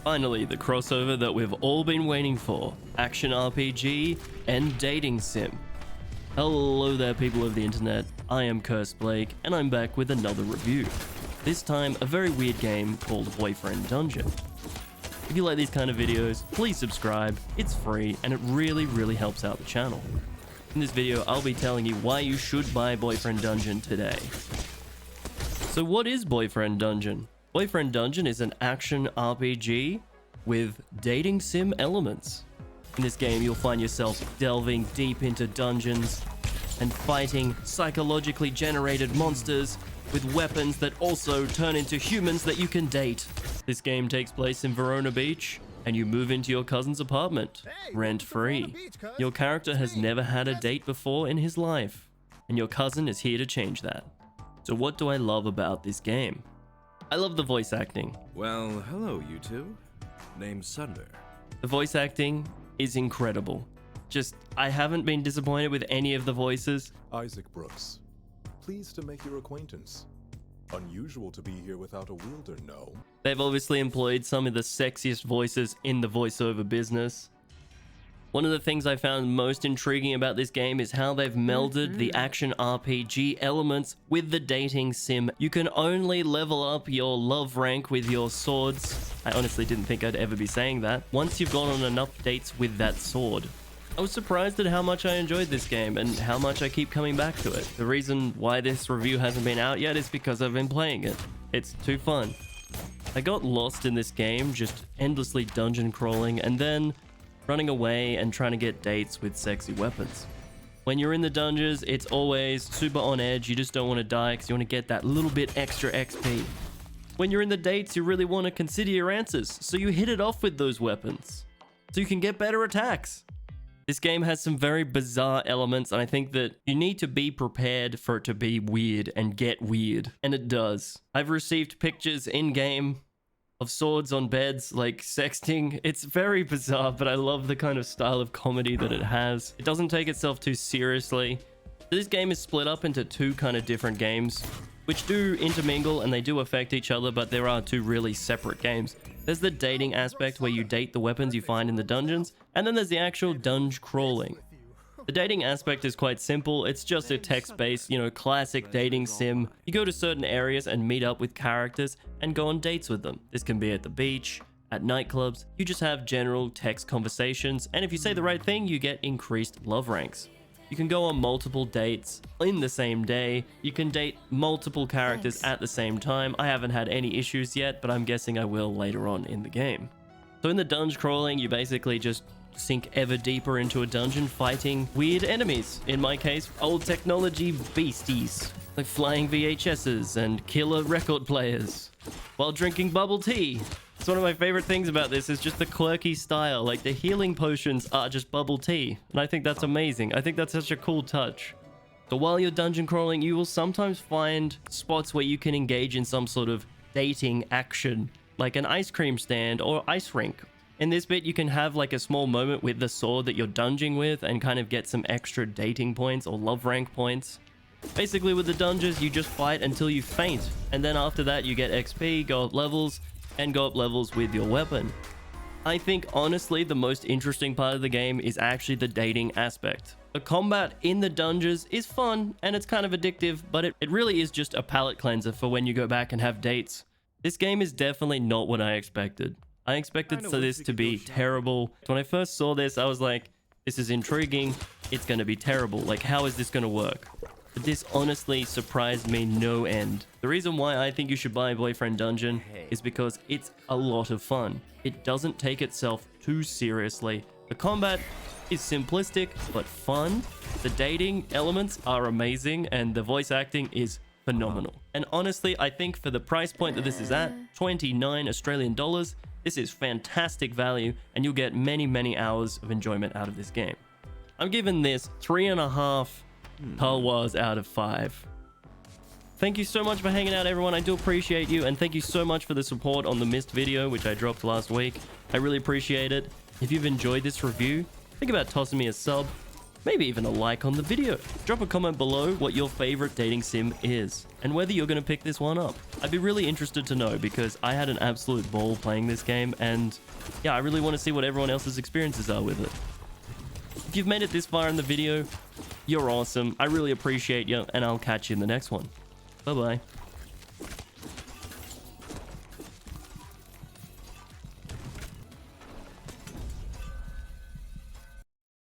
Finally, the crossover that we've all been waiting for. Action RPG and dating sim. Hello there, people of the internet. I am Curse Blake, and I'm back with another review. This time, a very weird game called Boyfriend Dungeon. If you like these kind of videos, please subscribe. It's free, and it really helps out the channel. In this video, I'll be telling you why you should buy Boyfriend Dungeon today. So what is Boyfriend Dungeon? Boyfriend Dungeon is an action RPG with dating sim elements. In this game, you'll find yourself delving deep into dungeons and fighting psychologically generated monsters with weapons that also turn into humans that you can date. This game takes place in Verona Beach, and you move into your cousin's apartment, rent-free. Your character has never had a date before in his life, and your cousin is here to change that. So what do I love about this game? I love the voice acting. Well, hello, you two. Name's Sunder. The voice acting is incredible. I haven't been disappointed with any of the voices. Isaac Brooks. Pleased to make your acquaintance. Unusual to be here without a wielder, no? They've obviously employed some of the sexiest voices in the voiceover business. One of the things I found most intriguing about this game is how they've melded the action RPG elements with the dating sim. You can only level up your love rank with your swords. I honestly didn't think I'd ever be saying that. Once you've gone on enough dates with that sword. I was surprised at how much I enjoyed this game and how much I keep coming back to it. The reason why this review hasn't been out yet is because I've been playing it. It's too fun. I got lost in this game, just endlessly dungeon crawling and then running away and trying to get dates with sexy weapons. When you're in the dungeons, it's always super on edge. You just don't want to die because you want to get that little bit extra XP. When you're in the dates, you really want to consider your answers, so you hit it off with those weapons so you can get better attacks. This game has some very bizarre elements, and I think that you need to be prepared for it to be weird and get weird, and it does. I've received pictures in-game of swords on beds, like sexting. It's very bizarre, but I love the kind of style of comedy that it has. It doesn't take itself too seriously. This game is split up into two kind of different games, which do intermingle and they do affect each other, but there are two really separate games. There's the dating aspect where you date the weapons you find in the dungeons, and then there's the actual dungeon crawling. The dating aspect is quite simple. It's just a text-based, classic dating sim. You go to certain areas and meet up with characters and go on dates with them. This can be at the beach, at nightclubs. You just have general text conversations, and if you say the right thing, you get increased love ranks. You can go on multiple dates in the same day. You can date multiple characters at the same time. I haven't had any issues yet, but I'm guessing I will later on in the game. So in the dungeon crawling, you basically just sink ever deeper into a dungeon fighting weird enemies. In my case, old technology beasties like flying VHSs and killer record players while drinking bubble tea. It's one of my favorite things about this is just the quirky style. Like the healing potions are just bubble tea, and I think that's amazing. I think that's such a cool touch. So while you're dungeon crawling, you will sometimes find spots where you can engage in some sort of dating action, like an ice cream stand or ice rink. In this bit, you can have like a small moment with the sword that you're dunging with and kind of get some extra dating points or love rank points. Basically, with the dungeons, you just fight until you faint. And then after that, you get XP, go up levels, and go up levels with your weapon. I think, honestly, the most interesting part of the game is actually the dating aspect. The combat in the dungeons is fun, and it's kind of addictive, but it really is just a palate cleanser for when you go back and have dates. This game is definitely not what I expected. I expected this to be terrible. When I first saw this, I was like, this is intriguing. It's going to be terrible. Like, how is this going to work? But this honestly surprised me no end. The reason why I think you should buy Boyfriend Dungeon is because it's a lot of fun. It doesn't take itself too seriously. The combat is simplistic, but fun. The dating elements are amazing, and the voice acting is phenomenal. And honestly, I think for the price point that this is at, 29 Australian dollars, this is fantastic value, and you'll get many hours of enjoyment out of this game. I'm giving this 3.5 Talwas out of 5. Thank you so much for hanging out, everyone. I do appreciate you, and thank you so much for the support on the Mist video, which I dropped last week. I really appreciate it. If you've enjoyed this review, think about tossing me a sub. maybe even a like on the video. Drop a comment below what your favorite dating sim is, and whether you're going to pick this one up. I'd be really interested to know, because I had an absolute ball playing this game, and yeah, I really want to see what everyone else's experiences are with it. If you've made it this far in the video, you're awesome. I really appreciate you, and I'll catch you in the next one. Bye-bye.